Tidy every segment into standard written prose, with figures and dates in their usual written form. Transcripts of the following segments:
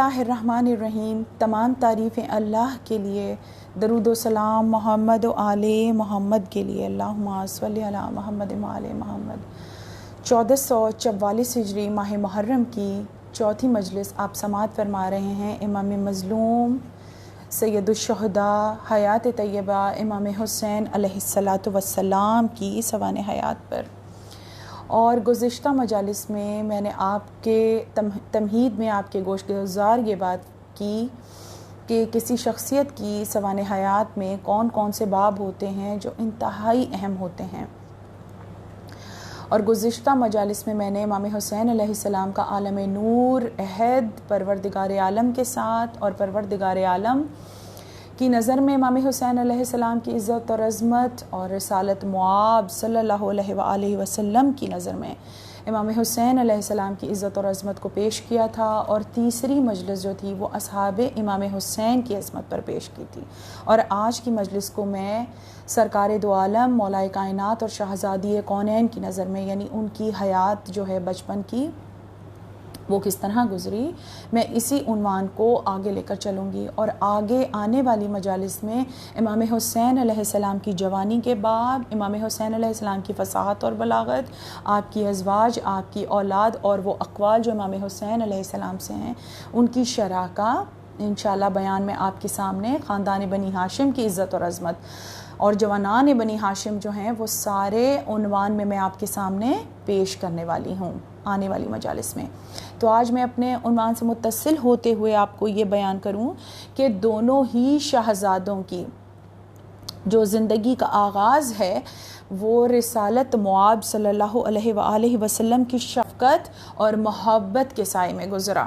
اللہ الرحمن الرحیم۔ تمام تعریفیں اللہ کے لیے، درود و سلام محمد و آل محمد کے لیے۔ اللہم صلی علی محمد و آل محمد۔ 1444 ہجری ماہ محرم کی چوتھی مجلس آپ سماعت فرما رہے ہیں امام مظلوم سید الشہداء حیات طیبہ امام حسین علیہ السلام کی سوانح حیات پر۔ اور گزشتہ مجالس میں نے آپ کے تمہید میں آپ کے گوش گزار یہ بات کی کہ کسی شخصیت کی سوانح حیات میں کون کون سے باب ہوتے ہیں جو انتہائی اہم ہوتے ہیں۔ اور گزشتہ مجالس میں نے امام حسین علیہ السلام کا عالم نور عہد پروردگار عالم کے ساتھ اور پروردگار عالم کی نظر میں امام حسین علیہ السلام کی عزت اور عظمت اور رسالت معاب صلی اللہ علیہ وآلہ وسلم کی نظر میں امام حسین علیہ السلام کی عزت اور عظمت کو پیش کیا تھا، اور تیسری مجلس جو تھی وہ اصحاب امام حسین کی عظمت پر پیش کی تھی۔ اور آج کی مجلس کو میں سرکار دو عالم مولا کائنات اور شہزادی کونین کی نظر میں، یعنی ان کی حیات جو ہے بچپن کی وہ کس طرح گزری، میں اسی عنوان کو آگے لے کر چلوں گی۔ اور آگے آنے والی مجالس میں امام حسین علیہ السلام کی جوانی کے باب، امام حسین علیہ السلام کی فصاحت اور بلاغت، آپ کی ازواج، آپ کی اولاد اور وہ اقوال جو امام حسین علیہ السلام سے ہیں ان کی شرح کا انشاءاللہ بیان میں آپ کے سامنے خاندان بنی ہاشم کی عزت اور عظمت اور جوانان بنی ہاشم جو ہیں وہ سارے عنوان میں آپ کے سامنے پیش کرنے والی ہوں آنے والی مجالس میں۔ تو آج میں اپنے عنوان سے متصل ہوتے ہوئے آپ کو یہ بیان کروں کہ دونوں ہی شہزادوں کی جو زندگی کا آغاز ہے وہ رسالت معاب صلی اللہ علیہ وآلہ وسلم کی شفقت اور محبت کے سائے میں گزرا۔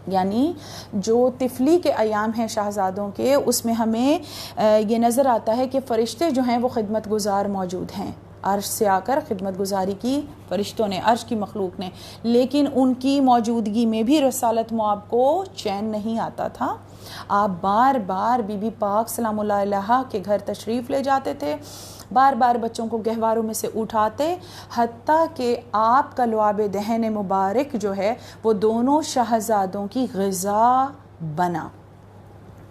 یعنی جو طفلی کے ایام ہیں شہزادوں کے، اس میں ہمیں یہ نظر آتا ہے کہ فرشتے جو ہیں وہ خدمت گزار موجود ہیں، عرش سے آ کر خدمت گزاری کی فرشتوں نے، عرش کی مخلوق نے، لیکن ان کی موجودگی میں بھی رسالت معاب کو چین نہیں آتا تھا۔ آپ بار بار بی بی پاک سلام اللہ علیہا کے گھر تشریف لے جاتے تھے، بار بار بچوں کو گہواروں میں سے اٹھاتے، حتیٰ کہ آپ کا لعاب دہن مبارک جو ہے وہ دونوں شہزادوں کی غذا بنا۔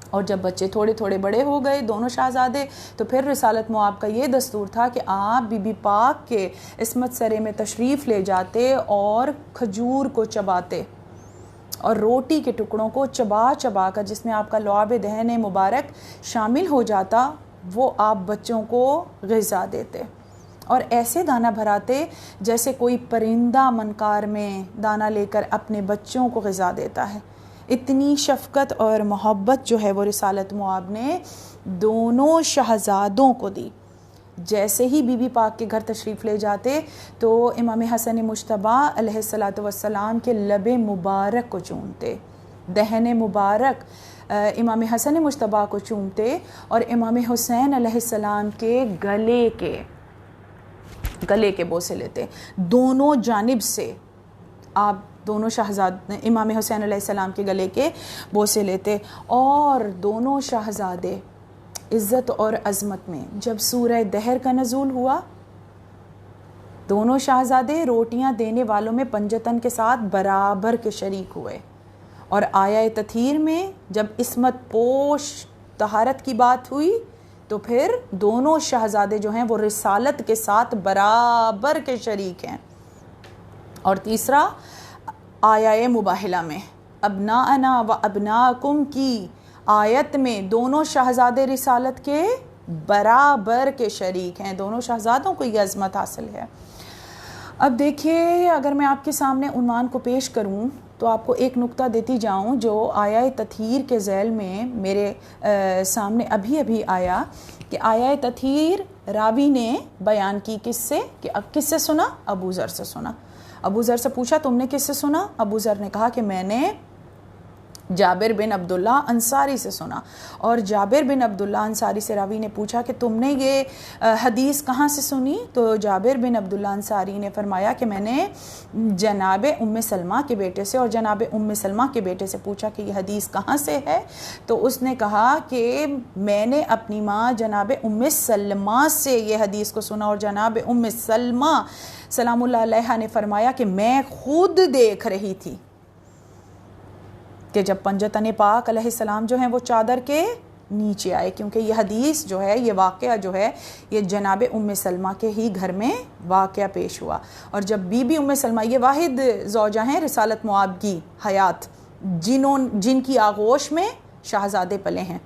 اور جب بچے تھوڑے تھوڑے بڑے ہو گئے دونوں شہزادے، تو پھر رسالت معاب کا یہ دستور تھا کہ آپ بی بی پاک کے عصمت سرے میں تشریف لے جاتے اور کھجور کو چباتے اور روٹی کے ٹکڑوں کو چبا چبا کر، جس میں آپ کا لعاب دہن مبارک شامل ہو جاتا، وہ آپ بچوں کو غذا دیتے اور ایسے دانہ بھراتے جیسے کوئی پرندہ منقار میں دانہ لے کر اپنے بچوں کو غذا دیتا ہے۔ اتنی شفقت اور محبت جو ہے وہ رسالت معاب نے دونوں شہزادوں کو دی۔ جیسے ہی بی بی پاک کے گھر تشریف لے جاتے تو امام حسن مجتبی علیہ السلام کے لب مبارک کو چومتے، دہن مبارک امام حسن مجتبی کو چومتے، اور امام حسین علیہ السلام کے گلے کے بوسے لیتے، دونوں جانب سے آپ دونوں شہزاد امام حسین علیہ السلام کے گلے کے بوسے لیتے۔ اور دونوں شہزادے عزت اور عظمت میں جب سورہ دہر کا نزول ہوا، دونوں شہزادے روٹیاں دینے والوں میں پنجتن کے ساتھ برابر کے شریک ہوئے، اور آیا تطہیر میں جب عصمت پوش طہارت کی بات ہوئی تو پھر دونوں شہزادے جو ہیں وہ رسالت کے ساتھ برابر کے شریک ہیں۔ اور تیسرا آیا مباہلہ میں ابناءنا و ابناءکم کی آیت میں دونوں شہزادے رسالت کے برابر کے شریک ہیں، دونوں شہزادوں کو یہ عظمت حاصل ہے۔ اب دیکھیے، اگر میں آپ کے سامنے عنوان کو پیش کروں تو آپ کو ایک نقطہ دیتی جاؤں جو آیا تطہیر کے ذیل میں میرے سامنے ابھی آیا، کہ آیا تطہیر راوی نے بیان کی کس سے، کہ اب کس سے سنا؟ ابو ذر سے سنا۔ ابو ذر سے پوچھا تم نے کس سے سنا؟ ابو ذر نے کہا کہ میں نے جابر بن عبداللہ انصاری سے سنا۔ اور جابر بن عبداللہ انصاری سے راوی نے پوچھا کہ تم نے یہ حدیث کہاں سے سنی؟ تو جابر بن عبداللہ انصاری نے فرمایا کہ میں نے جناب ام سلمہ کے بیٹے سے اور جناب ام سلمہ کے بیٹے سے پوچھا کہ یہ حدیث کہاں سے ہے؟ تو اس نے کہا کہ میں نے اپنی ماں جناب ام سلمہ سے یہ حدیث کو سنا، اور جناب ام سلمہ سلام اللہ علیہا نے فرمایا کہ میں خود دیکھ رہی تھی کہ جب پنجتن پاک علیہ السلام جو ہیں وہ چادر کے نیچے آئے، کیونکہ یہ حدیث جو ہے، یہ واقعہ جو ہے، یہ جناب ام سلمہ کے ہی گھر میں واقعہ پیش ہوا. اور جب بی بی ام سلمہ، یہ واحد زوجہ ہیں رسالت معاب کی حیات، جن کی آغوش میں شہزادے پلے ہیں.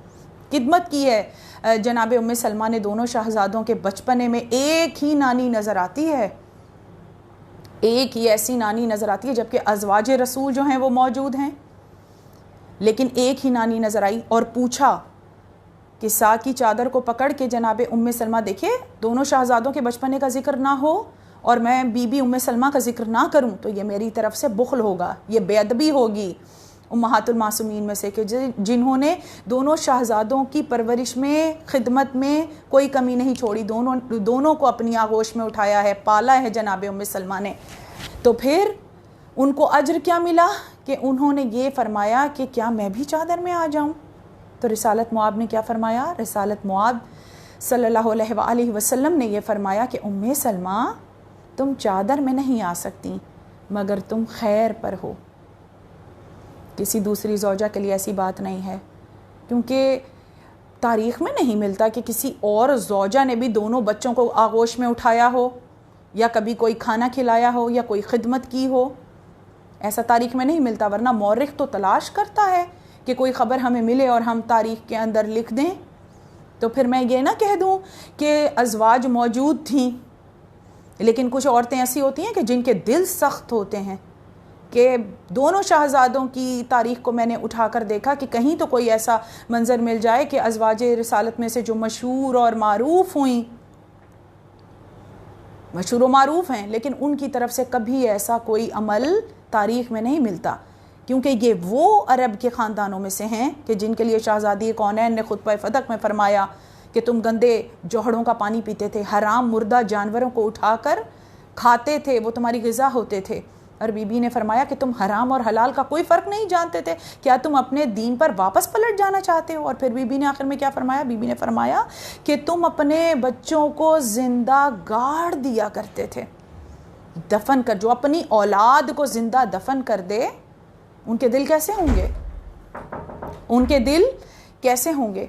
خدمت کی ہے جناب ام سلمہ نے دونوں شہزادوں کے بچپنے میں. ایک ہی نانی نظر آتی ہے، ایک ہی ایسی نانی نظر آتی ہے، جبکہ ازواج رسول جو ہیں وہ موجود ہیں، لیکن ایک ہی نانی نظر آئی. اور پوچھا کہ سا کی چادر کو پکڑ کے جناب ام سلمہ، دیکھے دونوں شہزادوں کے بچپنے کا ذکر نہ ہو اور میں بی بی ام سلمہ کا ذکر نہ کروں تو یہ میری طرف سے بخل ہوگا، یہ بے ادبی ہوگی امہات المعصومین میں سے، کہ جنہوں نے دونوں شہزادوں کی پرورش میں، خدمت میں کوئی کمی نہیں چھوڑی، دونوں کو اپنی آغوش میں اٹھایا ہے، پالا ہے جناب ام سلمہ نے. تو پھر ان کو اجر کیا ملا کہ انہوں نے یہ فرمایا کہ کیا میں بھی چادر میں آ جاؤں؟ تو رسالت معاب نے کیا فرمایا؟ رسالت معاب صلی اللہ علیہ وآلہ وسلم نے یہ فرمایا کہ ام سلمہ تم چادر میں نہیں آ سکتی مگر تم خیر پر ہو. کسی دوسری زوجہ کے لیے ایسی بات نہیں ہے، کیونکہ تاریخ میں نہیں ملتا کہ کسی اور زوجہ نے بھی دونوں بچوں کو آغوش میں اٹھایا ہو، یا کبھی کوئی کھانا کھلایا ہو، یا کوئی خدمت کی ہو. ایسا تاریخ میں نہیں ملتا، ورنہ مورخ تو تلاش کرتا ہے کہ کوئی خبر ہمیں ملے اور ہم تاریخ کے اندر لکھ دیں. تو پھر میں یہ نہ کہہ دوں کہ ازواج موجود تھیں، لیکن کچھ عورتیں ایسی ہوتی ہیں کہ جن کے دل سخت ہوتے ہیں، کہ دونوں شہزادوں کی تاریخ کو میں نے اٹھا کر دیکھا کہ کہیں تو کوئی ایسا منظر مل جائے کہ ازواج رسالت میں سے جو مشہور اور معروف ہوئیں، مشہور و معروف ہیں، لیکن ان کی طرف سے کبھی ایسا کوئی عمل تاریخ میں نہیں ملتا، کیونکہ یہ وہ عرب کے خاندانوں میں سے ہیں کہ جن کے لیے شہزادی کونین نے خطبہ فتح میں فرمایا کہ تم گندے جوہڑوں کا پانی پیتے تھے، حرام مردہ جانوروں کو اٹھا کر کھاتے تھے، وہ تمہاری غذا ہوتے تھے. اور بی بی نے فرمایا کہ تم حرام اور حلال کا کوئی فرق نہیں جانتے تھے، کیا تم اپنے دین پر واپس پلٹ جانا چاہتے ہو؟ اور پھر بی بی نے آخر میں کیا فرمایا؟ بی بی نے فرمایا کہ تم اپنے بچوں کو زندہ گاڑ دیا کرتے تھے، دفن کر. جو اپنی اولاد کو زندہ دفن کر دے ان کے دل کیسے ہوں گے؟ ان کے دل کیسے ہوں گے؟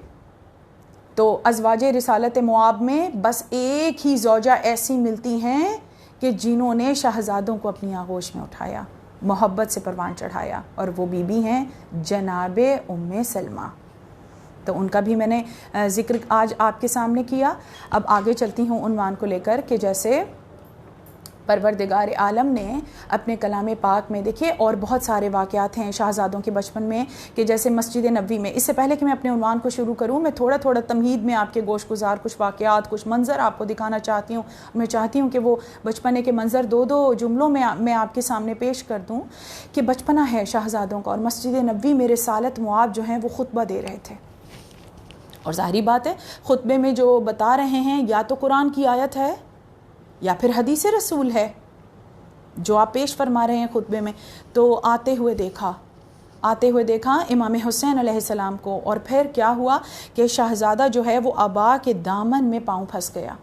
تو ازواج رسالت معاب میں بس ایک ہی زوجہ ایسی ملتی ہیں کہ جنہوں نے شہزادوں کو اپنی آغوش میں اٹھایا، محبت سے پروان چڑھایا، اور وہ بی بی ہیں جناب ام سلمہ. تو ان کا بھی میں نے ذکر آج آپ کے سامنے کیا. اب آگے چلتی ہوں عنوان کو لے کر کہ جیسے پروردگار عالم نے اپنے کلام پاک میں، دیکھیے اور بہت سارے واقعات ہیں شہزادوں کے بچپن میں، کہ جیسے مسجد نبوی میں. اس سے پہلے کہ میں اپنے عنوان کو شروع کروں، میں تھوڑا تھوڑا تمہید میں آپ کے گوش گزار کچھ واقعات، کچھ منظر آپ کو دکھانا چاہتی ہوں. میں چاہتی ہوں کہ وہ بچپنے کے منظر دو جملوں میں آپ کے سامنے پیش کر دوں کہ بچپنا ہے شہزادوں کا، اور مسجد نبوی میں رسالت معاب جو ہیں وہ خطبہ دے رہے تھے. اور ظاہری بات ہے خطبے میں جو بتا رہے ہیں یا تو قرآن کی آیت ہے یا پھر حدیث رسول ہے جو آپ پیش فرما رہے ہیں خطبے میں. تو آتے ہوئے دیکھا امام حسین علیہ السلام کو، اور پھر کیا ہوا کہ شہزادہ جو ہے وہ ابا کے دامن میں پاؤں پھنس گیا.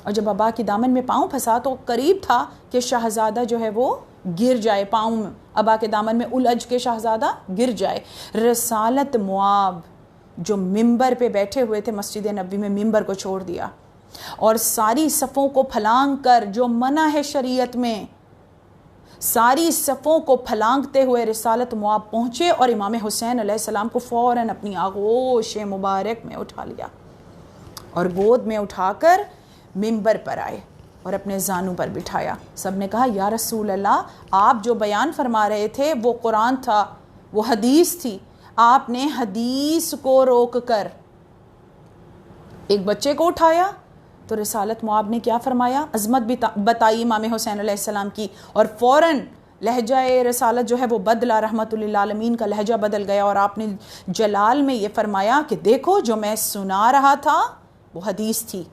اور جب ابا کے دامن میں پاؤں پھنسا تو قریب تھا کہ شہزادہ جو ہے وہ گر جائے، پاؤں میں ابا کے دامن میں الجھ کے شہزادہ گر جائے. رسالت معاب جو ممبر پہ بیٹھے ہوئے تھے مسجد نبوی میں، ممبر کو چھوڑ دیا اور ساری صفوں کو پھلانگ کر، جو منع ہے شریعت میں، ساری صفوں کو پھلانگتے ہوئے رسالت معاب پہنچے اور امام حسین علیہ السلام کو فوراً اپنی آغوش مبارک میں اٹھا لیا اور گود میں اٹھا کر ممبر پر آئے اور اپنے زانوں پر بٹھایا. سب نے کہا یا رسول اللہ، آپ جو بیان فرما رہے تھے وہ قرآن تھا، وہ حدیث تھی، آپ نے حدیث کو روک کر ایک بچے کو اٹھایا. تو رسالت معاب نے کیا فرمایا؟ عظمت بتائی امام حسین علیہ السلام کی، اور فوراً لہجہ رسالت جو ہے وہ بدلا، رحمت للعالمین کا لہجہ بدل گیا، اور آپ نے جلال میں یہ فرمایا کہ دیکھو جو میں سنا رہا تھا وہ حدیث تھی،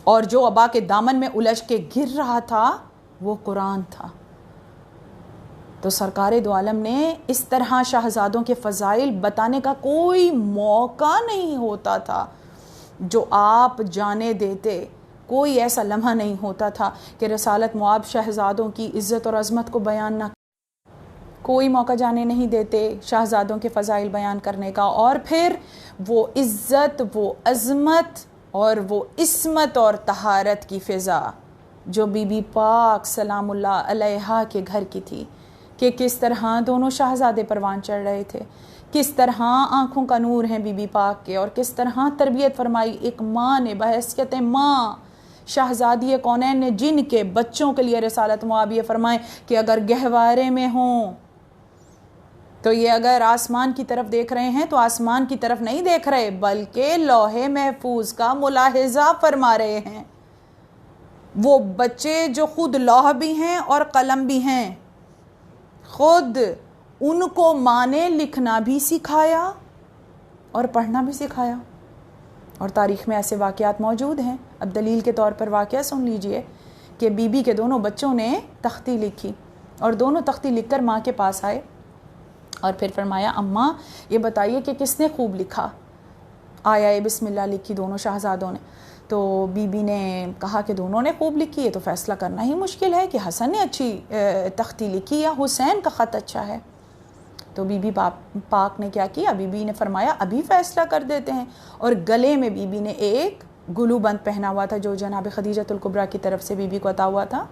اور جو ابا کے دامن میں الجھ کے گر رہا تھا وہ قرآن تھا. تو سرکار دو عالم نے اس طرح شہزادوں کے فضائل بتانے کا کوئی موقع نہیں ہوتا تھا جو آپ جانے دیتے. کوئی ایسا لمحہ نہیں ہوتا تھا کہ رسالت معاب شہزادوں کی عزت اور عظمت کو بیان نہ، کوئی موقع جانے نہیں دیتے شہزادوں کے فضائل بیان کرنے کا، اور پھر وہ عزت، وہ عظمت اور وہ عصمت اور طہارت کی فضا جو بی بی پاک سلام اللہ علیہا کے گھر کی تھی، کہ کس طرح دونوں شہزادے پروان چڑھ رہے تھے، کس طرح آنکھوں کا نور ہیں بی بی پاک کے، اور کس طرح تربیت فرمائی ایک ماں نے بحیثیت ماں شہزادی کونین نے، جن کے بچوں کے لیے رسالت معاب یہ فرمائے کہ اگر گہوارے میں ہوں تو یہ اگر آسمان کی طرف دیکھ رہے ہیں تو آسمان کی طرف نہیں دیکھ رہے بلکہ لوح محفوظ کا ملاحظہ فرما رہے ہیں۔ وہ بچے جو خود لوح بھی ہیں اور قلم بھی ہیں، خود ان کو ماں نے لکھنا بھی سکھایا اور پڑھنا بھی سکھایا، اور تاریخ میں ایسے واقعات موجود ہیں۔ اب دلیل کے طور پر واقعہ سن لیجئے کہ بی بی کے دونوں بچوں نے تختی لکھی، اور دونوں تختی لکھ کر ماں کے پاس آئے اور پھر فرمایا اماں یہ بتائیے کہ کس نے خوب لکھا؟ آیا بسم اللہ لکھی دونوں شہزادوں نے۔ تو بی بی نے کہا کہ دونوں نے خوب لکھی ہے، تو فیصلہ کرنا ہی مشکل ہے کہ حسن نے اچھی تختی لکھی یا حسین کا خط اچھا ہے۔ تو بی بی پاک نے کیا کیا؟ بی بی نے فرمایا ابھی فیصلہ کر دیتے ہیں، اور گلے میں بی بی نے ایک گلو بند پہنا ہوا تھا جو جناب خدیجہ الکبریٰ کی طرف سے بی بی کو عطا ہوا تھا۔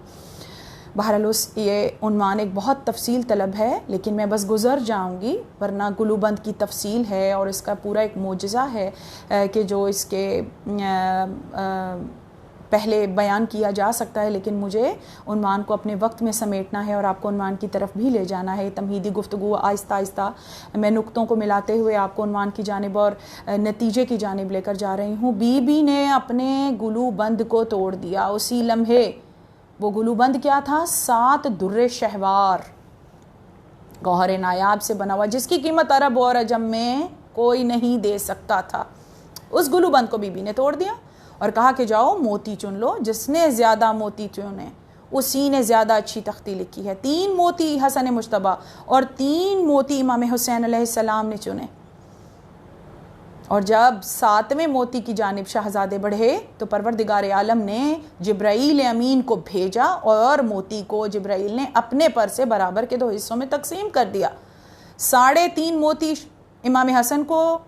بہرحال یہ عنوان ایک بہت تفصیل طلب ہے، لیکن میں بس گزر جاؤں گی، ورنہ گلو بند کی تفصیل ہے اور اس کا پورا ایک معجزہ ہے کہ جو اس کے پہلے بیان کیا جا سکتا ہے، لیکن مجھے عنوان کو اپنے وقت میں سمیٹنا ہے اور آپ کو عنوان کی طرف بھی لے جانا ہے۔ تمہیدی گفتگو آہستہ آہستہ میں نقطوں کو ملاتے ہوئے آپ کو عنوان کی جانب اور نتیجے کی جانب لے کر جا رہی ہوں۔ بی بی نے اپنے گلو بند کو توڑ دیا اسی لمحے۔ وہ گلو بند کیا تھا؟ 7 در شہوار گوہر نایاب سے بنا ہوا، جس کی قیمت عرب اور عجم میں کوئی نہیں دے سکتا تھا۔ اس گلو بند کو بی بی نے توڑ دیا اور کہا کہ جاؤ موتی چن لو، جس نے زیادہ موتی چنے اسی نے زیادہ اچھی تختی لکھی ہے۔ 3 موتی حسن مجتبیٰ اور 3 موتی امام حسین علیہ السلام نے چنے، اور جب 7ویں موتی کی جانب شہزادے بڑھے تو پروردگار عالم نے جبرائیل امین کو بھیجا، اور موتی کو جبرائیل نے اپنے پر سے برابر کے 2 حصوں میں تقسیم کر دیا۔ 3.5 موتی امام حسن کو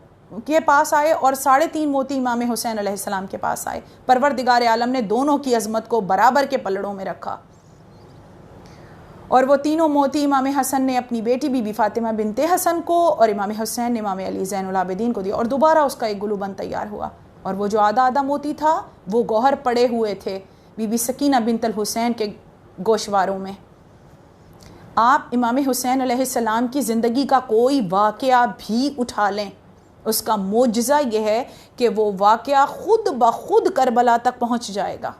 کے پاس آئے اور 3.5 موتی امام حسین علیہ السلام کے پاس آئے۔ پروردگار عالم نے دونوں کی عظمت کو برابر کے پلڑوں میں رکھا، اور وہ تینوں موتی امام حسن نے اپنی بیٹی بی بی فاطمہ بنت حسن کو، اور امام حسین نے امام علی زین العابدین کو دیا، اور دوبارہ اس کا ایک گلو بند تیار ہوا۔ اور وہ جو آدھا موتی تھا وہ گوہر پڑے ہوئے تھے بی بی سکینہ بنت الحسین کے گوشواروں میں۔ آپ امام حسین علیہ السلام کی زندگی کا کوئی واقعہ بھی اٹھا لیں، اس کا معجزہ یہ ہے کہ وہ واقعہ خود بخود کربلا تک پہنچ جائے گا۔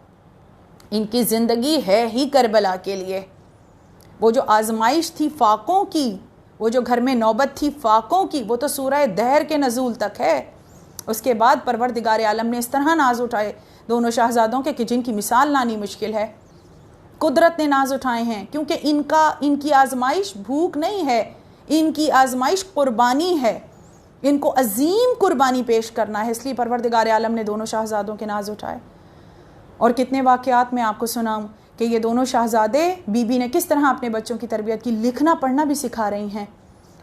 ان کی زندگی ہے ہی کربلا کے لیے۔ وہ جو آزمائش تھی فاقوں کی، وہ جو گھر میں نوبت تھی فاقوں کی، وہ تو سورہ دہر کے نزول تک ہے۔ اس کے بعد پروردگار عالم نے اس طرح ناز اٹھائے دونوں شہزادوں کے کہ جن کی مثال لانی مشکل ہے۔ قدرت نے ناز اٹھائے ہیں، کیونکہ ان کی آزمائش بھوک نہیں ہے، ان کی آزمائش قربانی ہے، ان کو عظیم قربانی پیش کرنا ہے، اس لیے پروردگار عالم نے دونوں شہزادوں کے ناز اٹھائے۔ اور کتنے واقعات میں آپ کو سناؤں کہ یہ دونوں شہزادے بی بی نے کس طرح اپنے بچوں کی تربیت کی، لکھنا پڑھنا بھی سکھا رہی ہیں،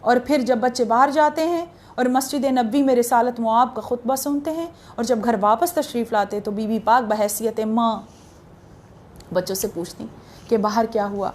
اور پھر جب بچے باہر جاتے ہیں اور مسجد نبوی میں رسالت معاب کا خطبہ سنتے ہیں، اور جب گھر واپس تشریف لاتے تو بی بی پاک بحیثیت ماں بچوں سے پوچھتی کہ باہر کیا ہوا۔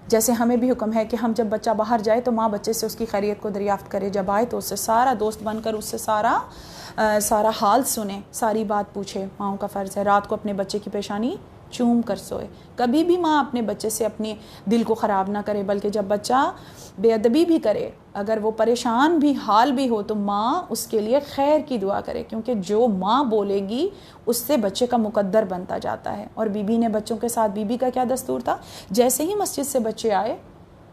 جیسے ہمیں بھی حکم ہے کہ ہم جب بچہ باہر جائے تو ماں بچے سے اس کی خیریت کو دریافت کرے، جب آئے تو اس سے سارا دوست بن کر اس سے سارا حال سنیں، ساری بات پوچھے۔ ماؤں کا فرض ہے رات کو اپنے بچے کی پیشانی چوم کر سوئے۔ کبھی بھی ماں اپنے بچے سے اپنے دل کو خراب نہ کرے، بلکہ جب بچہ بے ادبی بھی کرے، اگر وہ پریشان بھی حال بھی ہو تو ماں اس کے لیے خیر کی دعا کرے، کیونکہ جو ماں بولے گی اس سے بچے کا مقدر بنتا جاتا ہے۔ اور بی بی نے بچوں کے ساتھ بی بی کا کیا دستور تھا؟ جیسے ہی مسجد سے بچے آئے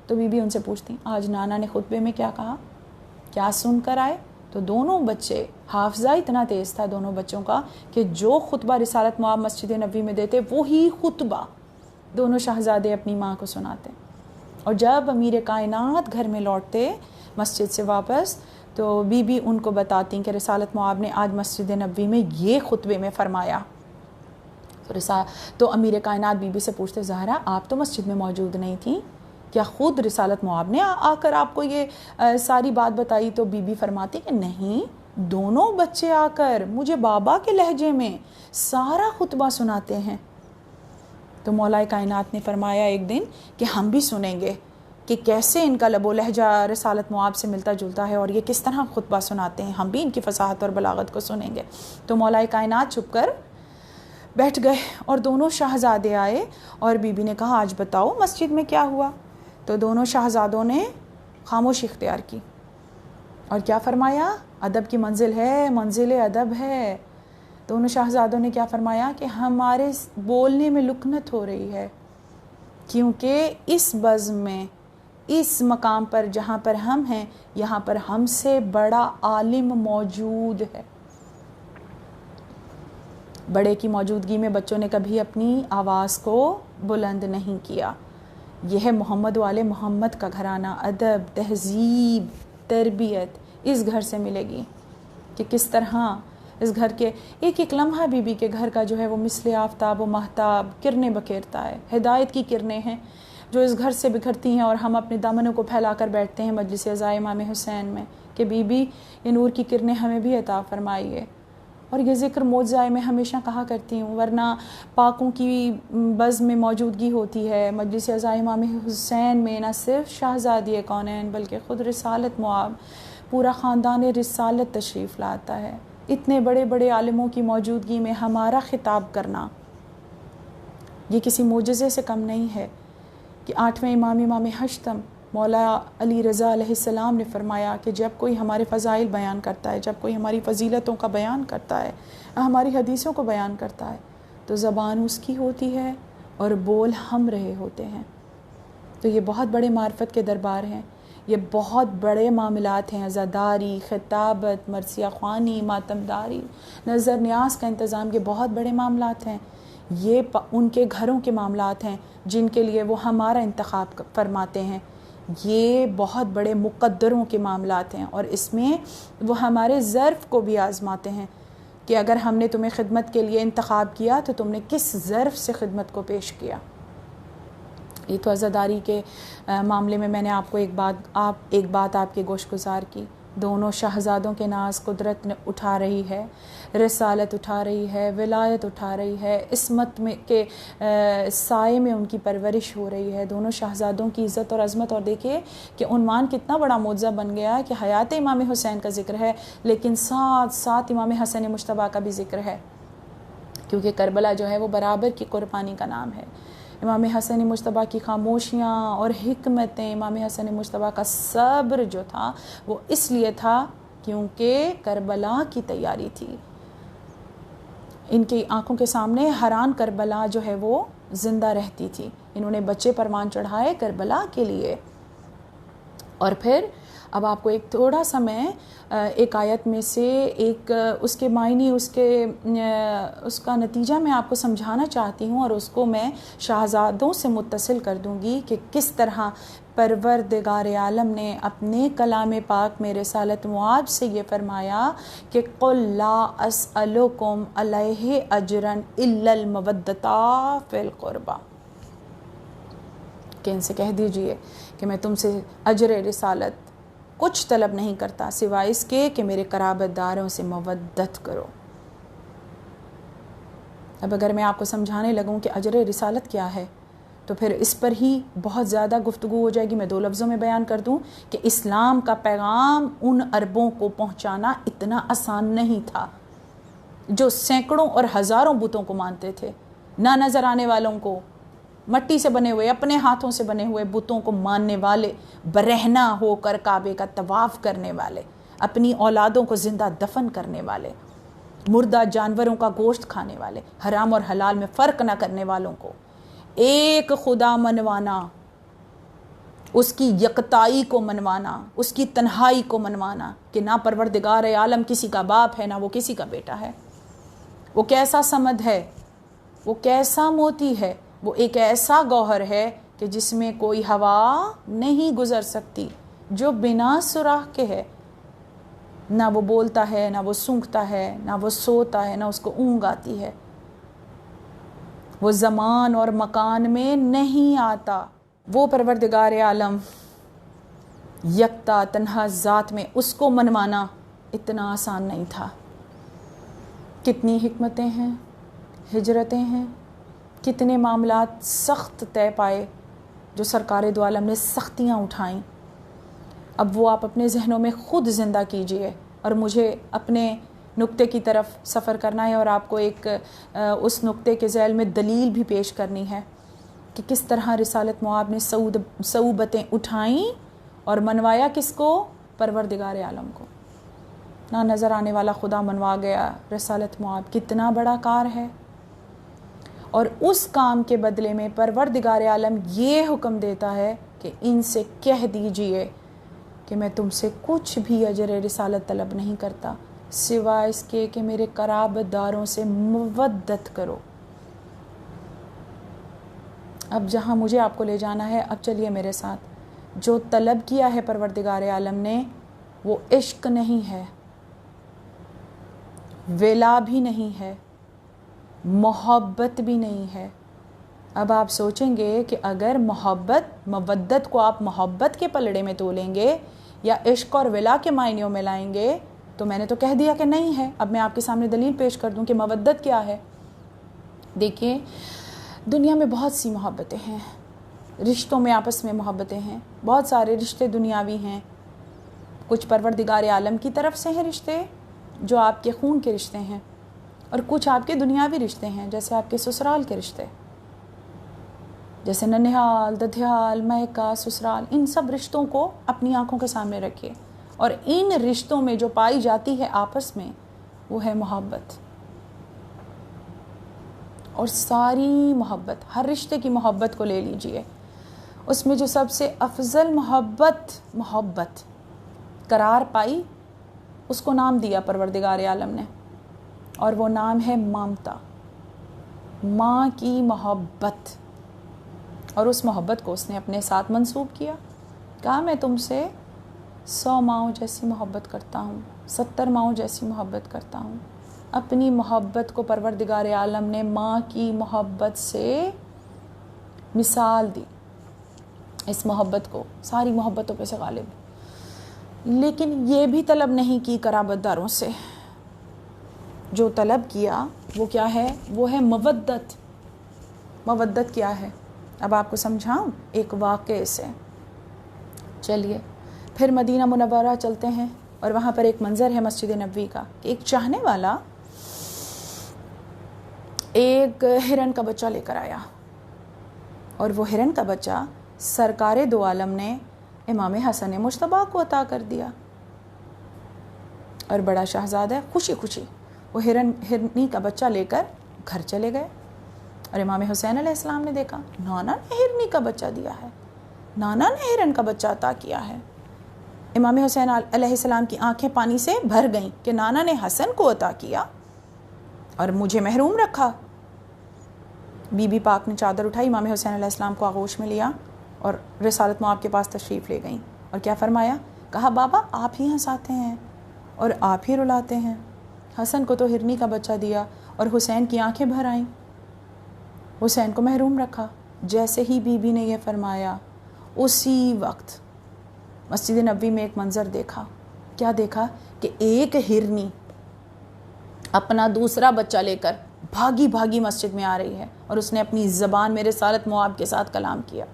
تو بی بی ان سے پوچھتی آج نانا نے خطبے میں کیا کہا، کیا سن کر آئے؟ تو دونوں بچے، حافظہ اتنا تیز تھا دونوں بچوں کا کہ جو خطبہ رسالت معاب مسجد نبوی میں دیتے وہی خطبہ دونوں شہزادے اپنی ماں کو سناتے۔ اور جب امیر کائنات گھر میں لوٹتے مسجد سے واپس تو بی بی ان کو بتاتی کہ رسالت معاب نے آج مسجد نبوی میں یہ خطبے میں فرمایا۔ تو امیر کائنات بی بی سے پوچھتے زہرا آپ تو مسجد میں موجود نہیں تھیں، کیا خود رسالت مواب نے آ کر آپ کو یہ ساری بات بتائی؟ تو بی بی فرماتی کہ نہیں، دونوں بچے آ کر مجھے بابا کے لہجے میں سارا خطبہ سناتے ہیں۔ تو مولا کائنات نے فرمایا ایک دن کہ ہم بھی سنیں گے کہ کیسے ان کا لب و لہجہ رسالت مواب سے ملتا جلتا ہے اور یہ کس طرح خطبہ سناتے ہیں، ہم بھی ان کی فصاحت اور بلاغت کو سنیں گے۔ تو مولا کائنات چھپ کر بیٹھ گئے اور دونوں شہزادے آئے اور بی بی نے کہا آج بتاؤ مسجد میں کیا ہوا؟ تو دونوں شہزادوں نے خاموشی اختیار کی اور کیا فرمایا؟ ادب کی منزل ہے، منزل ادب ہے۔ دونوں شہزادوں نے کیا فرمایا کہ ہمارے بولنے میں لکنت ہو رہی ہے، کیونکہ اس بزم میں، اس مقام پر جہاں پر ہم ہیں، یہاں پر ہم سے بڑا عالم موجود ہے۔ بڑے کی موجودگی میں بچوں نے کبھی اپنی آواز کو بلند نہیں کیا۔ یہ ہے محمد والے محمد کا گھرانہ۔ ادب، تہذیب، تربیت اس گھر سے ملے گی کہ کس طرح اس گھر کے ایک ایک لمحہ بی بی کے گھر کا جو ہے وہ مثل آفتاب و مہتاب کرنیں بکھیرتا ہے۔ ہدایت کی کرنیں ہیں جو اس گھر سے بکھرتی ہیں اور ہم اپنے دامنوں کو پھیلا کر بیٹھتے ہیں مجلس عزا امام حسین میں کہ بی بی یہ نور کی کرنیں ہمیں بھی عطا فرمائیے۔ اور یہ ذکر موجزہ میں ہمیشہ کہا کرتی ہوں، ورنہ پاکوں کی بزم میں موجودگی ہوتی ہے مجلس عزا امام حسین میں، نہ صرف شہزادی کونین بلکہ خود رسالت مواب، پورا خاندان رسالت تشریف لاتا ہے۔ اتنے بڑے بڑے عالموں کی موجودگی میں ہمارا خطاب کرنا یہ کسی معجزے سے کم نہیں ہے کہ 8ویں امام ہشتم مولا علی رضا علیہ السلام نے فرمایا کہ جب کوئی ہمارے فضائل بیان کرتا ہے، جب کوئی ہماری فضیلتوں کا بیان کرتا ہے، ہماری حدیثوں کو بیان کرتا ہے، تو زبان اس کی ہوتی ہے اور بول ہم رہے ہوتے ہیں۔ تو یہ بہت بڑے معرفت کے دربار ہیں، یہ بہت بڑے معاملات ہیں، عزاداری، خطابت، مرثیہ خوانی، ماتمداری، نظر نیاز کا انتظام، یہ بہت بڑے معاملات ہیں۔ یہ ان کے گھروں کے معاملات ہیں جن کے لیے وہ ہمارا انتخاب فرماتے ہیں۔ یہ بہت بڑے مقدروں کے معاملات ہیں اور اس میں وہ ہمارے ظرف کو بھی آزماتے ہیں کہ اگر ہم نے تمہیں خدمت کے لیے انتخاب کیا تو تم نے کس ظرف سے خدمت کو پیش کیا۔ یہ تو عزاداری کے معاملے میں میں نے آپ کو ایک بات آپ کے گوش گزار کی۔ دونوں شہزادوں کے ناز قدرت نے اٹھا رہی ہے، رسالت اٹھا رہی ہے، ولایت اٹھا رہی ہے، عصمت میں کے سائے میں ان کی پرورش ہو رہی ہے۔ دونوں شہزادوں کی عزت اور عظمت، اور دیکھیے کہ عنوان کتنا بڑا معجزہ بن گیا ہے کہ حیات امام حسین کا ذکر ہے، لیکن ساتھ ساتھ امام حسن مجتبیٰ کا بھی ذکر ہے، کیونکہ کربلا جو ہے وہ برابر کی قربانی کا نام ہے۔ امام حسن مجتبیٰ کی خاموشیاں اور حکمتیں، امام حسن مجتبیٰ کا صبر جو تھا وہ اس لیے تھا کیونکہ کربلا کی تیاری تھی۔ ان کی آنکھوں کے سامنے حران کربلا جو ہے وہ زندہ رہتی تھی۔ انہوں نے بچے پروان چڑھائے کربلا کے لیے۔ اور پھر اب آپ کو ایک تھوڑا سا میں ایک آیت میں سے ایک اس کے معنی، اس کا نتیجہ میں آپ کو سمجھانا چاہتی ہوں اور اس کو میں شہزادوں سے متصل کر دوں گی کہ کس طرح پروردگار عالم نے اپنے کلام پاک میں رسالت مواب سے یہ فرمایا کہ قُلْ لَا أَسْأَلُكُمْ عَلَيْهِ أَجْرًا إِلَّا الْمَوَدَّةَ فِي الْقُرْبَى، کہ ان سے کہہ دیجئے کہ میں تم سے اجر رسالت کچھ طلب نہیں کرتا سوائے اس کے کہ میرے قرابت داروں سے مودت کرو۔ اب اگر میں آپ کو سمجھانے لگوں کہ اجر رسالت کیا ہے تو پھر اس پر ہی بہت زیادہ گفتگو ہو جائے گی۔ میں 2 لفظوں میں بیان کر دوں کہ اسلام کا پیغام ان عربوں کو پہنچانا اتنا آسان نہیں تھا جو سینکڑوں اور ہزاروں بتوں کو مانتے تھے، نہ نظر آنے والوں کو، مٹی سے بنے ہوئے، اپنے ہاتھوں سے بنے ہوئے بتوں کو ماننے والے، برہنہ ہو کر کعبے کا طواف کرنے والے، اپنی اولادوں کو زندہ دفن کرنے والے، مردہ جانوروں کا گوشت کھانے والے، حرام اور حلال میں فرق نہ کرنے والوں کو ایک خدا منوانا، اس کی یکتائی کو منوانا، اس کی تنہائی کو منوانا کہ نہ پروردگار عالم کسی کا باپ ہے، نہ وہ کسی کا بیٹا ہے، وہ کیسا صمد ہے، وہ کیسا موتی ہے، وہ ایک ایسا گوہر ہے کہ جس میں کوئی ہوا نہیں گزر سکتی، جو بنا سوراخ کے ہے، نہ وہ بولتا ہے، نہ وہ سونگھتا ہے، نہ وہ سوتا ہے، نہ اس کو اونگ آتی ہے، وہ زمان اور مکان میں نہیں آتا، وہ پروردگار عالم یکتا تنہا ذات میں، اس کو منوانا اتنا آسان نہیں تھا۔ کتنی حکمتیں ہیں، ہجرتیں ہیں، کتنے معاملات سخت طے پائے جو سرکار دو عالم نے سختیاں اٹھائیں۔ اب وہ آپ اپنے ذہنوں میں خود زندہ کیجئے، اور مجھے اپنے نقطے کی طرف سفر کرنا ہے اور آپ کو ایک اس نقطے کے ذیل میں دلیل بھی پیش کرنی ہے کہ کس طرح رسالت مواب نے صعوبتیں اٹھائیں اور منوایا کس کو؟ پروردگار عالم کو۔ نہ نظر آنے والا خدا منوا گیا رسالت مواب، کتنا بڑا کار ہے۔ اور اس کام کے بدلے میں پروردگار عالم یہ حکم دیتا ہے کہ ان سے کہہ دیجئے کہ میں تم سے کچھ بھی اجر رسالت طلب نہیں کرتا سوائے اس کے کہ میرے قرابت داروں سے مودت کرو۔ اب جہاں مجھے آپ کو لے جانا ہے، اب چلیے میرے ساتھ۔ جو طلب کیا ہے پروردگار عالم نے وہ عشق نہیں ہے، ولا بھی نہیں ہے، محبت بھی نہیں ہے۔ اب آپ سوچیں گے کہ اگر مودت کو آپ محبت کے پلڑے میں تولیں گے یا عشق اور ولا کے معنیوں میں لائیں گے تو میں نے تو کہہ دیا کہ نہیں ہے۔ اب میں آپ کے سامنے دلیل پیش کر دوں کہ مودت کیا ہے۔ دیکھیں، دنیا میں بہت سی محبتیں ہیں، رشتوں میں آپس میں محبتیں ہیں، بہت سارے رشتے دنیاوی ہیں، کچھ پروردگار عالم کی طرف سے ہیں رشتے جو آپ کے خون کے رشتے ہیں، اور کچھ آپ کے دنیاوی رشتے ہیں جیسے آپ کے سسرال کے رشتے، جیسے ننہال، ددھیال، میکا، سسرال۔ ان سب رشتوں کو اپنی آنکھوں کے سامنے رکھیے، اور ان رشتوں میں جو پائی جاتی ہے آپس میں وہ ہے محبت۔ اور ساری محبت، ہر رشتے کی محبت کو لے لیجئے، اس میں جو سب سے افضل محبت قرار پائی، اس کو نام دیا پروردگار عالم نے، اور وہ نام ہے مامتا، ماں کی محبت۔ اور اس محبت کو اس نے اپنے ساتھ منسوب کیا، کہا میں تم سے 100 ماؤں جیسی محبت کرتا ہوں، 70 ماؤں جیسی محبت کرتا ہوں۔ اپنی محبت کو پروردگار عالم نے ماں کی محبت سے مثال دی، اس محبت کو ساری محبتوں پہ سے غالب۔ لیکن یہ بھی طلب نہیں کی قرابت داروں سے، جو طلب کیا وہ کیا ہے؟ وہ ہے مودت۔ مودت کیا ہے؟ اب آپ کو سمجھاؤں ایک واقعے سے۔ چلیے پھر مدینہ منورہ چلتے ہیں، اور وہاں پر ایک منظر ہے مسجد نبوی کا کہ ایک چاہنے والا ایک ہرن کا بچہ لے کر آیا، اور وہ ہرن کا بچہ سرکار دو عالم نے امام حسن مجتبیٰ کو عطا کر دیا، اور بڑا شہزادہ خوشی خوشی وہ ہرنی کا بچہ لے کر گھر چلے گئے، اور امام حسین علیہ السلام نے دیکھا نانا نے ہرنی کا بچہ دیا ہے، نانا نے ہرن کا بچہ عطا کیا ہے۔ امام حسین علیہ السلام کی آنکھیں پانی سے بھر گئیں کہ نانا نے حسن کو عطا کیا اور مجھے محروم رکھا۔ بی بی پاک نے چادر اٹھائی، امام حسین علیہ السلام کو آغوش میں لیا اور رسالت مواب کے پاس تشریف لے گئیں، اور کیا فرمایا؟ کہا بابا آپ ہی ہنساتے ہیں اور آپ ہی رلاتے ہیں، حسن کو تو ہرنی کا بچہ دیا اور حسین کی آنکھیں بھر آئیں، حسین کو محروم رکھا۔ جیسے ہی بی بی نے یہ فرمایا، اسی وقت مسجد نبوی میں ایک منظر دیکھا۔ کیا دیکھا؟ کہ ایک ہرنی اپنا دوسرا بچہ لے کر بھاگی بھاگی مسجد میں آ رہی ہے، اور اس نے اپنی زبان میں رسالت مواب کے ساتھ کلام کیا،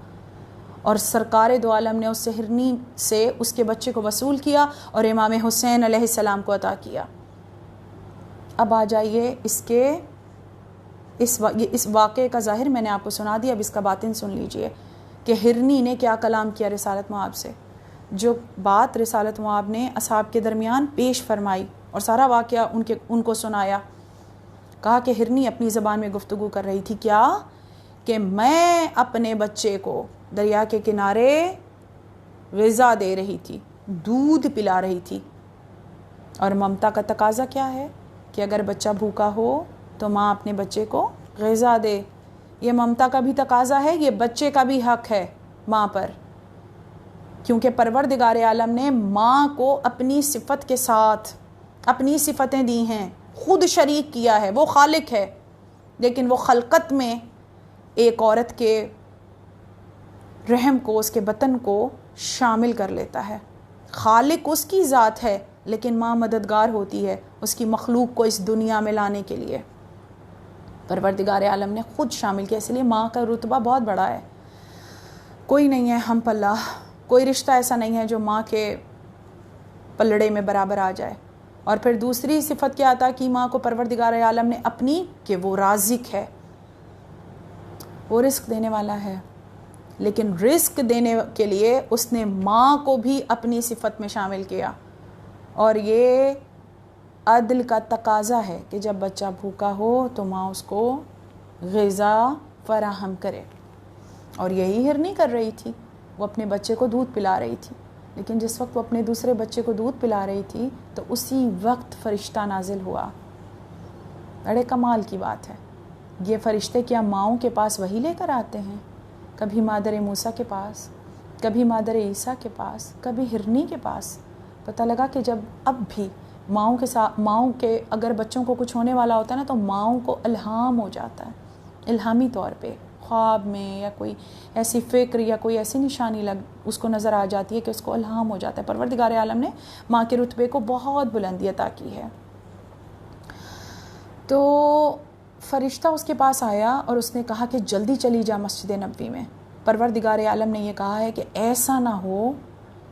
اور سرکار دو عالم نے اس سے ہرنی سے اس کے بچے کو وصول کیا اور امام حسین علیہ السلام کو عطا کیا۔ اب آ جائیے اس واقعے کا ظاہر میں نے آپ کو سنا دیا، اب اس کا باطن سن لیجئے کہ ہرنی نے کیا کلام کیا رسالت مواب سے۔ جو بات رسالت مواب نے اصحاب کے درمیان پیش فرمائی اور سارا واقعہ ان کو سنایا، کہا کہ ہرنی اپنی زبان میں گفتگو کر رہی تھی، کیا کہ میں اپنے بچے کو دریا کے کنارے غذا دے رہی تھی، دودھ پلا رہی تھی، اور ممتا کا تقاضا کیا ہے کہ اگر بچہ بھوکا ہو تو ماں اپنے بچے کو غذا دے۔ یہ ممتا کا بھی تقاضا ہے، یہ بچے کا بھی حق ہے ماں پر، کیونکہ پروردگار عالم نے ماں کو اپنی صفت کے ساتھ اپنی صفتیں دی ہیں، خود شریک کیا ہے، وہ خالق ہے، لیکن وہ خلقت میں ایک عورت کے رحم کو، اس کے بطن کو شامل کر لیتا ہے۔ خالق اس کی ذات ہے لیکن ماں مددگار ہوتی ہے اس کی مخلوق کو اس دنیا میں لانے کے لیے۔ پروردگار عالم نے خود شامل کیا، اس لیے ماں کا رتبہ بہت بڑا ہے۔ کوئی نہیں ہے ہم پلہ، کوئی رشتہ ایسا نہیں ہے جو ماں کے پلڑے میں برابر آ جائے۔ اور پھر دوسری صفت کیا عطا کی ماں کو پروردگار عالم نے اپنی، کہ وہ رازق ہے، وہ رزق دینے والا ہے۔ لیکن رزق دینے کے لیے اس نے ماں کو بھی اپنی صفت میں شامل کیا، اور یہ عدل کا تقاضا ہے کہ جب بچہ بھوکا ہو تو ماں اس کو غذا فراہم کرے۔ اور یہی ہرنی کر رہی تھی، وہ اپنے بچے کو دودھ پلا رہی تھی، لیکن جس وقت وہ اپنے دوسرے بچے کو دودھ پلا رہی تھی تو اسی وقت فرشتہ نازل ہوا۔ بڑے کمال کی بات ہے، یہ فرشتے کیا ماؤں کے پاس وہی لے کر آتے ہیں؟ کبھی مادر موسیٰ کے پاس، کبھی مادر عیسیٰ کے پاس، کبھی ہرنی کے پاس۔ پتہ لگا کہ جب اب بھی ماؤں کے ساتھ، ماؤں کے اگر بچوں کو کچھ ہونے والا ہوتا ہے نا تو ماؤں کو الہام ہو جاتا ہے، الہامی طور پہ خواب میں یا کوئی ایسی فکر یا کوئی ایسی نشانی اس کو نظر آ جاتی ہے کہ اس کو الہام ہو جاتا ہے۔ پروردگار عالم نے ماں کے رتبے کو بہت بلندی عطا کی ہے۔ تو فرشتہ اس کے پاس آیا اور اس نے کہا کہ جلدی چلی جا مسجد نبوی میں۔ پروردگار عالم نے یہ کہا ہے کہ ایسا نہ ہو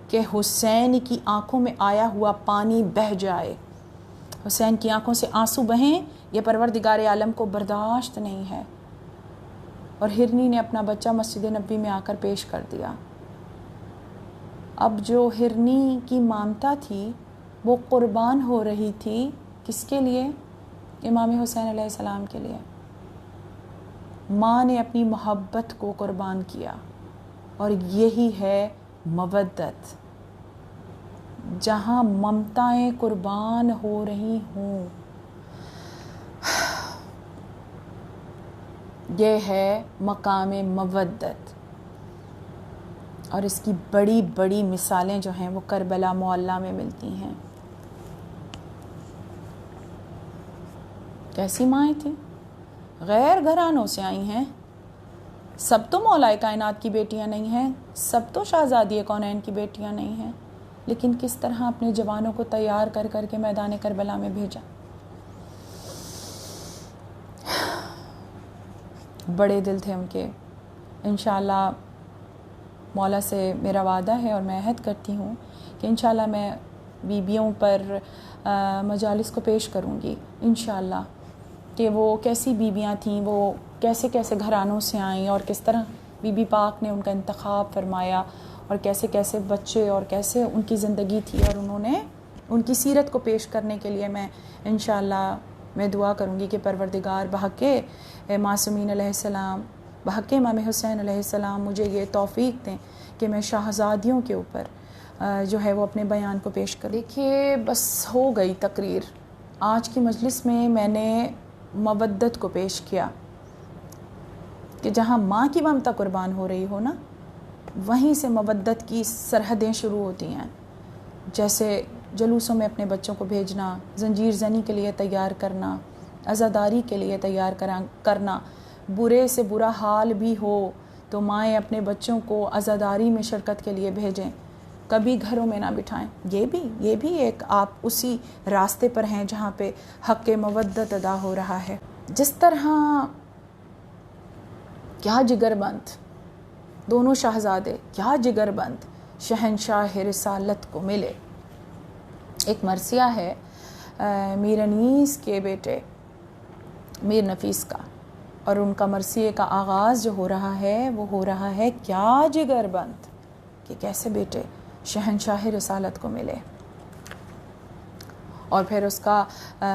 کہ حسین کی آنکھوں میں آیا ہوا پانی بہہ جائے، حسین کی آنکھوں سے آنسو بہیں، یہ پروردگار عالم کو برداشت نہیں ہے۔ اور ہرنی نے اپنا بچہ مسجد نبوی میں آ کر پیش کر دیا۔ اب جو ہرنی کی مامتا تھی وہ قربان ہو رہی تھی، کس کے لیے؟ امام حسین علیہ السلام کے لیے۔ ماں نے اپنی محبت کو قربان کیا، اور یہی ہے مودت۔ جہاں ممتائیں قربان ہو رہی ہوں، یہ ہے مقام مودت۔ اور اس کی بڑی بڑی مثالیں جو ہیں وہ کربلا معلیٰ میں ملتی ہیں۔ کیسی مائیں تھیں؟ غیر گھرانوں سے آئی ہیں، سب تو مولا کائنات کی بیٹیاں نہیں ہیں، سب تو شہزادی کونین کی بیٹیاں نہیں ہیں، لیکن کس طرح اپنے جوانوں کو تیار کر کر کے میدان کربلا میں بھیجا۔ بڑے دل تھے ان کے۔ انشاءاللہ مولا سے میرا وعدہ ہے اور میں عہد کرتی ہوں کہ انشاءاللہ میں بیبیوں پر مجالس کو پیش کروں گی انشاءاللہ، کہ وہ کیسی بیبیاں تھیں، وہ کیسے کیسے گھرانوں سے آئیں، اور کس طرح بی بی پاک نے ان کا انتخاب فرمایا، اور کیسے کیسے بچے اور کیسے ان کی زندگی تھی، اور انہوں نے ان کی سیرت کو پیش کرنے کے لیے میں انشاءاللہ میں دعا کروں گی کہ پروردگار بحق معصومین علیہ السلام، بحق امام حسین علیہ السلام مجھے یہ توفیق دیں کہ میں شہزادیوں کے اوپر جو ہے وہ اپنے بیان کو پیش کروں۔ دیکھیے بس ہو گئی تقریر۔ آج کی مجلس میں میں نے مودت کو پیش کیا کہ جہاں ماں کی ممتا قربان ہو رہی ہو نا، وہیں سے مودت کی سرحدیں شروع ہوتی ہیں۔ جیسے جلوسوں میں اپنے بچوں کو بھیجنا، زنجیر زنی کے لیے تیار کرنا، عزاداری کے لیے تیار کرنا، برے سے برا حال بھی ہو تو مائیں اپنے بچوں کو عزاداری میں شرکت کے لیے بھیجیں، کبھی گھروں میں نہ بٹھائیں۔ یہ بھی ایک آپ اسی راستے پر ہیں جہاں پہ حق مودت ادا ہو رہا ہے۔ جس طرح کیا جگر بند دونوں شہزادے، کیا جگر بند شہنشاہ رسالت کو ملے۔ ایک مرثیہ ہے میر انیس کے بیٹے میر نفیس کا، اور ان کا مرثیے کا آغاز جو ہو رہا ہے وہ ہو رہا ہے کیا جگر بند، کہ کیسے بیٹے شہنشاہ رسالت کو ملے۔ اور پھر اس کا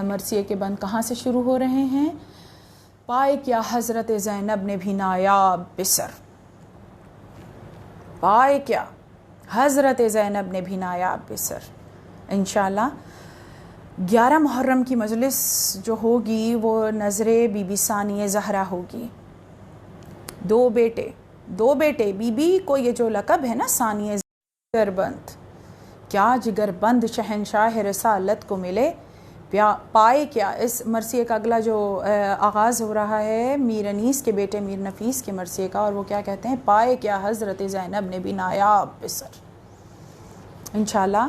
مرثیے کے بند کہاں سے شروع ہو رہے ہیں؟ پائے کیا حضرت زینب نے بھی نایاب بسر، پائے کیا حضرت زینب نے بھی نایاب بسر۔ انشاءاللہ 11 محرم کی مجلس جو ہوگی وہ نظر بی بی ثانیہ زہرا ہوگی۔ دو بیٹے بی بی کو یہ جو لقب ہے نا ثانیہ جگر بند، کیا جگر بند شہنشاہ رسالت کو ملے، پائے کیا، اس مرثیے کا اگلا جو آغاز ہو رہا ہے میر انیس کے بیٹے میر نفیس کے مرثیے کا، اور وہ کیا کہتے ہیں، پائے کیا حضرت زینب نے بھی نایاب پسر۔ انشاءاللہ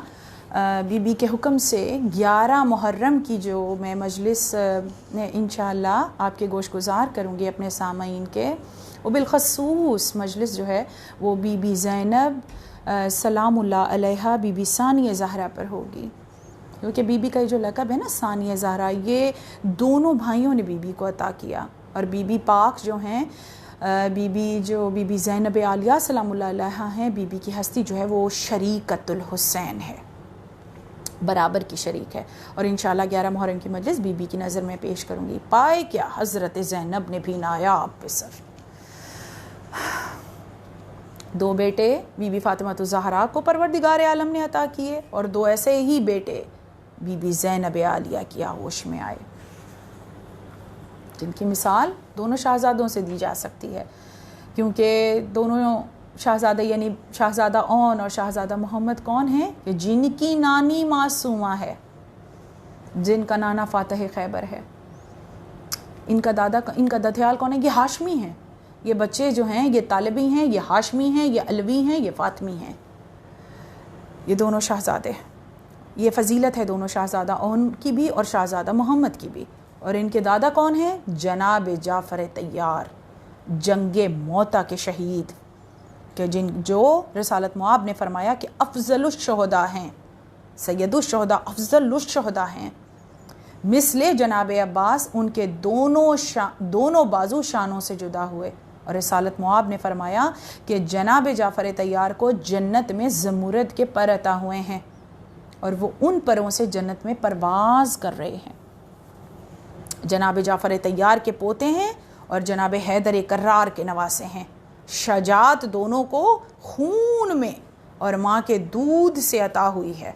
بی بی کے حکم سے 11 محرم کی جو میں مجلس انشاءاللہ آپ کے گوش گزار کروں گی اپنے سامعین کے، وہ بالخصوص مجلس جو ہے وہ بی بی زینب سلام اللہ علیہا بی بی ثانیہ زہرا پر ہوگی، کیونکہ بی بی کا جو لقب ہے نا ثانیہ زہرا، یہ دونوں بھائیوں نے بی بی کو عطا کیا، اور بی بی پاک جو ہیں بی بی زینب عالیہ سلام اللہ علیہا ہیں، بی بی کی ہستی جو ہے وہ شریکۃ الحسین ہے، برابر کی شریک ہے، اور انشاءاللہ 11 محرم کی مجلس بی بی کی نظر میں پیش کروں گی۔ پائے کیا حضرت زینب نے بھی نایاب پسر، 2 بیٹے بی بی فاطمہ الزہرا کو پروردگار عالم نے عطا کیے، اور 2 ایسے ہی بیٹے بی بی زینب عالیہ کی آغوش میں آئے، جن کی مثال دونوں شہزادوں سے دی جا سکتی ہے، کیونکہ دونوں شہزادہ یعنی شہزادہ اون اور شہزادہ محمد کون ہیں کہ جن کی نانی معصومہ ہے، جن کا نانا فاتح خیبر ہے، ان کا ددھیال کون ہے، یہ ہاشمی ہیں، یہ بچے جو ہیں یہ طالبی ہیں، یہ ہاشمی ہیں، یہ علوی ہیں، یہ فاطمی ہیں، یہ دونوں شہزادے، یہ فضیلت ہے دونوں شہزادہ اون کی بھی اور شہزادہ محمد کی بھی، اور ان کے دادا کون ہیں، جناب جعفر طیار، جنگ موتا کے شہید، کہ جو رسالت معاب نے فرمایا کہ افضل الشہداء ہیں، سید الشہداء، افضل الشہداء ہیں، مثل جناب عباس ان کے دونوں بازو شانوں سے جدا ہوئے، اور رسالت معاب نے فرمایا کہ جناب جعفر طیار کو جنت میں زمرد کے پر عطا ہوئے ہیں، اور وہ ان پروں سے جنت میں پرواز کر رہے ہیں، جناب جعفر طیار کے پوتے ہیں اور جناب حیدر کرار کے نواسے ہیں، شجاعت دونوں کو خون میں اور ماں کے دودھ سے عطا ہوئی ہے،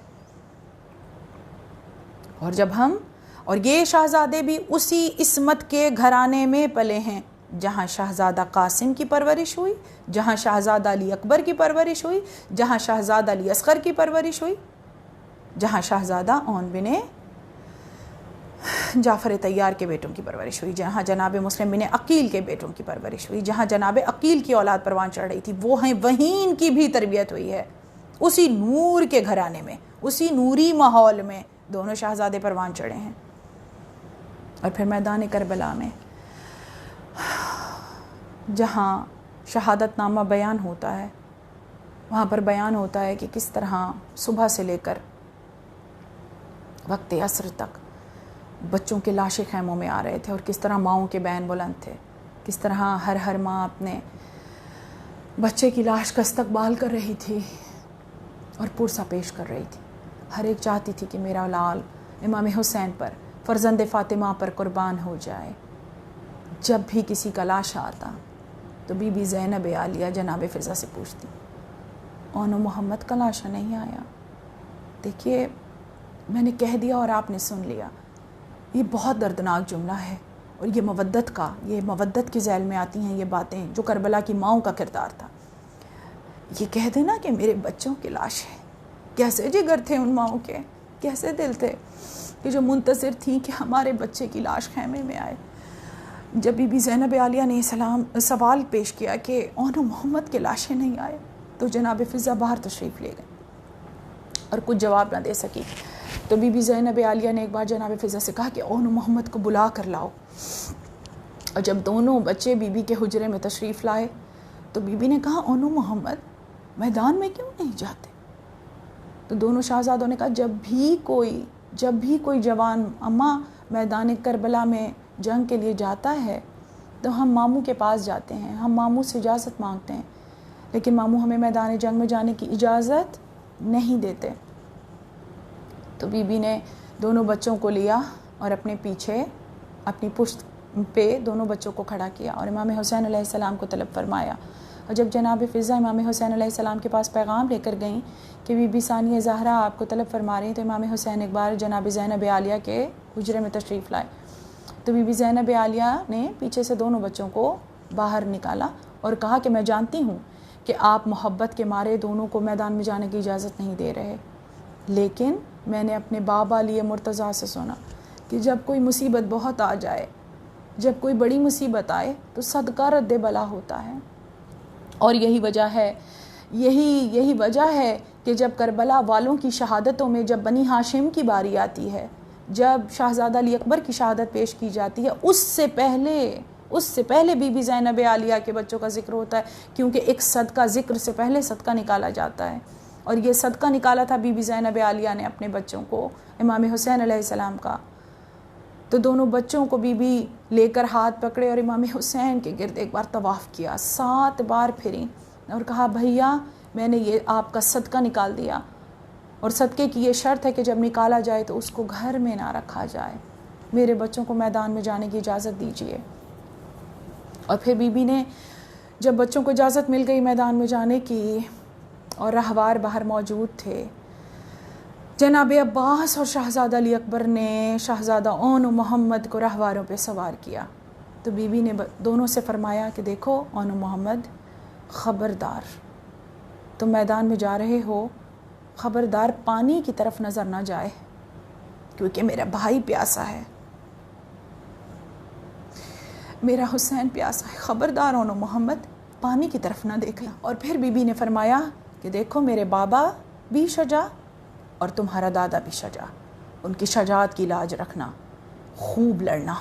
اور یہ شہزادے بھی اسی عصمت کے گھرانے میں پلے ہیں جہاں شہزادہ قاسم کی پرورش ہوئی، جہاں شہزادہ علی اکبر کی پرورش ہوئی، جہاں شہزادہ علی اصغر کی پرورش ہوئی، جہاں شہزادہ اون بن جعفر طیار کے بیٹوں کی پرورش ہوئی، جہاں جناب مسلم بن عقیل کے بیٹوں کی پرورش ہوئی، جہاں جناب عقیل کی اولاد پروان چڑھ رہی تھی، وہیں ان کی بھی تربیت ہوئی ہے، اسی نور کے گھرانے میں، اسی نوری ماحول میں دونوں شہزادے پروان چڑھے ہیں۔ اور پھر میدان کربلا میں جہاں شہادت نامہ بیان ہوتا ہے، وہاں پر بیان ہوتا ہے کہ کس طرح صبح سے لے کر وقت عصر تک بچوں کے لاشیں خیموں میں آ رہے تھے، اور کس طرح ماؤں کے بین بلند تھے، کس طرح ہر ماں اپنے بچے کی لاش کا استقبال کر رہی تھی اور پرسہ پیش کر رہی تھی، ہر ایک چاہتی تھی کہ میرا لال امام حسین پر، فرزند فاطمہ پر قربان ہو جائے۔ جب بھی کسی کا لاشا آتا تو بی بی زینب عالیہ جناب فضا سے پوچھتی، اون محمد کا لاشا نہیں آیا؟ دیکھیے میں نے کہہ دیا اور آپ نے سن لیا، یہ بہت دردناک جملہ ہے، اور یہ مودت کے ذیل میں آتی ہیں یہ باتیں، جو کربلا کی ماؤں کا کردار تھا۔ یہ کہہ دینا کہ میرے بچوں کی لاش ہے، کیسے جگر تھے ان ماؤں کے، کیسے دل تھے کہ جو منتظر تھیں کہ ہمارے بچے کی لاش خیمے میں آئے۔ جب بی بی زینب عالیہ نے سوال پیش کیا کہ اون محمد کے لاشیں نہیں آئے، تو جناب فضا باہر تشریف لے گئے اور کچھ جواب نہ دے سکی، تو بی بی زینب عالیہ نے ایک بار جناب فضا سے کہا کہ اون محمد کو بلا کر لاؤ، اور جب دونوں بچے بی بی کے حجرے میں تشریف لائے تو بی بی نے کہا اون محمد میدان میں کیوں نہیں جاتے؟ تو دونوں شہزادوں نے کہا جب بھی کوئی جوان اماں میدان کربلا میں جنگ کے لیے جاتا ہے تو ہم ماموں کے پاس جاتے ہیں، ہم ماموں سے اجازت مانگتے ہیں، لیکن ماموں ہمیں میدان جنگ میں جانے کی اجازت نہیں دیتے۔ تو بی بی نے دونوں بچوں کو لیا اور اپنے پیچھے اپنی پشت پہ دونوں بچوں کو کھڑا کیا اور امام حسین علیہ السلام کو طلب فرمایا، اور جب جناب فضا امام حسین علیہ السلام کے پاس پیغام لے کر گئیں کہ بی بی ثانیہ زہرا آپ کو طلب فرما رہی ہیں، تو امام حسین ایک بار جناب زینب عالیہ کے حجرے میں تشریف لائے، تو بی بی زینب عالیہ نے پیچھے سے دونوں بچوں کو باہر نکالا اور کہا کہ میں جانتی ہوں کہ آپ محبت کے مارے دونوں کو میدان میں جانے کی اجازت نہیں دے رہے، لیکن میں نے اپنے بابا علی مرتضیٰ سے سنا کہ جب کوئی مصیبت بہت آ جائے، جب کوئی بڑی مصیبت آئے تو صدقہ رد بلا ہوتا ہے. اور یہی وجہ ہے کہ جب کربلا والوں کی شہادتوں میں جب بنی ہاشم کی باری آتی ہے، جب شہزادہ علی اکبر کی شہادت پیش کی جاتی ہے، اس سے پہلے بی بی زینب عالیہ کے بچوں کا ذکر ہوتا ہے، کیونکہ ایک صدقہ ذکر سے پہلے صدقہ نکالا جاتا ہے. اور یہ صدقہ نکالا تھا بی بی زینب عالیہ نے اپنے بچوں کو، امام حسین علیہ السلام کا. تو دونوں بچوں کو بی بی لے کر ہاتھ پکڑے اور امام حسین کے گرد ایک بار طواف کیا، 7 بار پھری اور کہا بھیا میں نے یہ آپ کا صدقہ نکال دیا، اور صدقے کی یہ شرط ہے کہ جب نکالا جائے تو اس کو گھر میں نہ رکھا جائے، میرے بچوں کو میدان میں جانے کی اجازت دیجیے. اور پھر بی بی نے جب بچوں کو اجازت مل گئی میدان میں جانے کی اور رہوار باہر موجود تھے، جناب عباس اور شہزادہ علی اکبر نے شہزادہ اون و محمد کو رہواروں پہ سوار کیا. تو بی بی نے دونوں سے فرمایا کہ دیکھو اون و محمد، خبردار تم میدان میں جا رہے ہو، خبردار پانی کی طرف نظر نہ جائے، کیونکہ میرا بھائی پیاسا ہے، میرا حسین پیاسا ہے، خبردار اون و محمد پانی کی طرف نہ دیکھنا. اور پھر بی بی نے فرمایا کہ دیکھو میرے بابا بھی شجاع اور تمہارا دادا بھی شجاع، ان کی شجاعت کی لاج رکھنا، خوب لڑنا.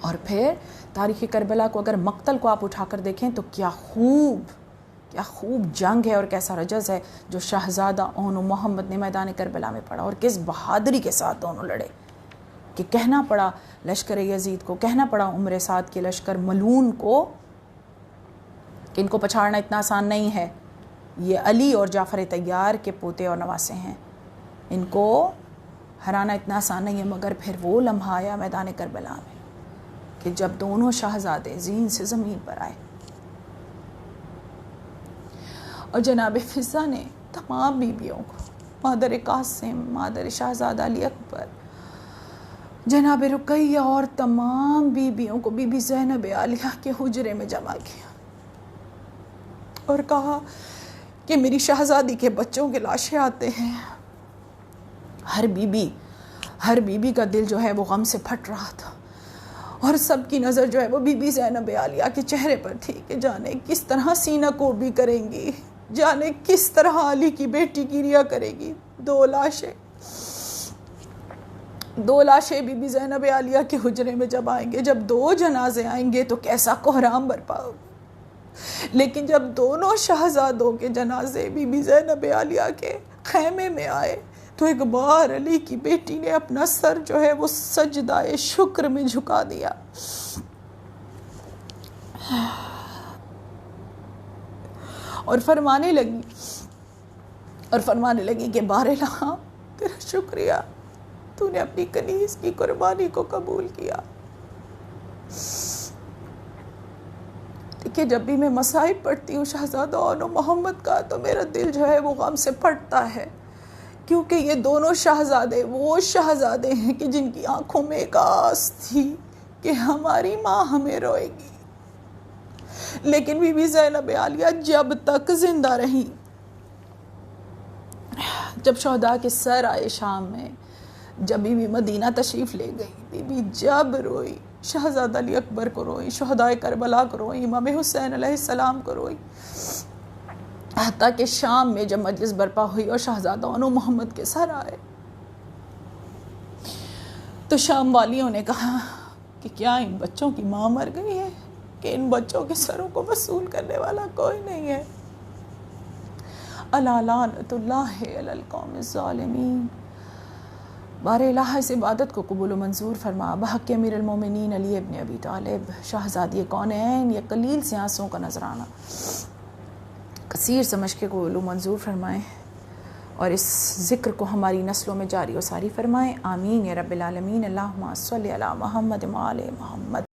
اور پھر تاریخ کربلا کو اگر مقتل کو آپ اٹھا کر دیکھیں تو کیا خوب جنگ ہے اور کیسا رجز ہے جو شہزادہ اون و محمد نے میدان کربلا میں پڑھا، اور کس بہادری کے ساتھ دونوں لڑے کہ کہنا پڑا لشکر یزید کو، کہنا پڑا عمر سعد کے لشکر ملعون کو کہ ان کو پچھاڑنا اتنا آسان نہیں ہے، یہ علی اور جعفر طیار کے پوتے اور نواسے ہیں، ان کو ہرانا اتنا آسان نہیں ہے. مگر پھر وہ لمحہ آیا میدان کربلا میں کہ جب دونوں شہزادے زین سے زمین پر آئے اور جناب فضہ نے تمام بیویوں کو، مادر قاسم، مادر شہزادہ علی اکبر، جناب رقیہ اور تمام بیویوں کو بی بی زینب عالیہ کے حجرے میں جمع کیا اور کہا کہ میری شہزادی کے بچوں کے لاشیں آتے ہیں. ہر بی بی کا دل جو ہے وہ غم سے پھٹ رہا تھا، اور سب کی نظر جو ہے وہ بی بی زینب عالیہ کے چہرے پر تھی کہ جانے کس طرح سینہ کوبی کریں گی، جانے کس طرح علی کی بیٹی کی ریا کرے گی. 2 لاشیں بی بی زینب عالیہ کے حجرے میں جب آئیں گے، جب 2 جنازے آئیں گے تو کیسا کوہرام برپا ہوگا. لیکن جب دونوں شہزادوں کے جنازے بی بی زینب عالیہ کے خیمے میں آئے تو ایک بار علی کی بیٹی نے اپنا سر جو ہے وہ سجدہ شکر میں جھکا دیا اور فرمانے لگی کہ بار الہاں تیرا شکریہ، تو نے اپنی کنیز کی قربانی کو قبول کیا. کہ جب بھی میں مصائب پڑھتی ہوں شہزادہ اون و محمد کا تو میرا دل جو ہے وہ غم سے پھٹتا ہے، کیونکہ یہ دونوں شہزادے وہ شہزادے ہیں کہ جن کی آنکھوں میں ایک آس تھی کہ ہماری ماں ہمیں روئے گی. لیکن بی بی زینب عالیہ جب تک زندہ رہی، جب شہداء کے سر آئے شام میں، جب بی بی مدینہ تشریف لے گئی، بی بی جب روئی، شہزادہ علی اکبر کو روئی، شہداء کربلا کو روئی، امام حسین علیہ السلام کو روئی، حتیٰ کہ شام میں جب مجلس برپا ہوئی اور شہزادہ اون و محمد کے سر آئے تو شام والیوں نے کہا کہ کیا ان بچوں کی ماں مر گئی ہے کہ ان بچوں کے سروں کو وصول کرنے والا کوئی نہیں ہے. الا لعنت اللہ علی القوم الظالمین. بار الہ اس عبادت کو قبول و منظور فرما بحق امیر المومنین علی ابن ابی طالب، شہزادی کونین. یہ قلیل سے آنسوں کا نذرانہ کثیر سمجھ کے قبول و منظور فرمائیں اور اس ذکر کو ہماری نسلوں میں جاری و ساری فرمائیں. آمین یا رب العالمین. اللہم صلی علی محمد و آل محمد.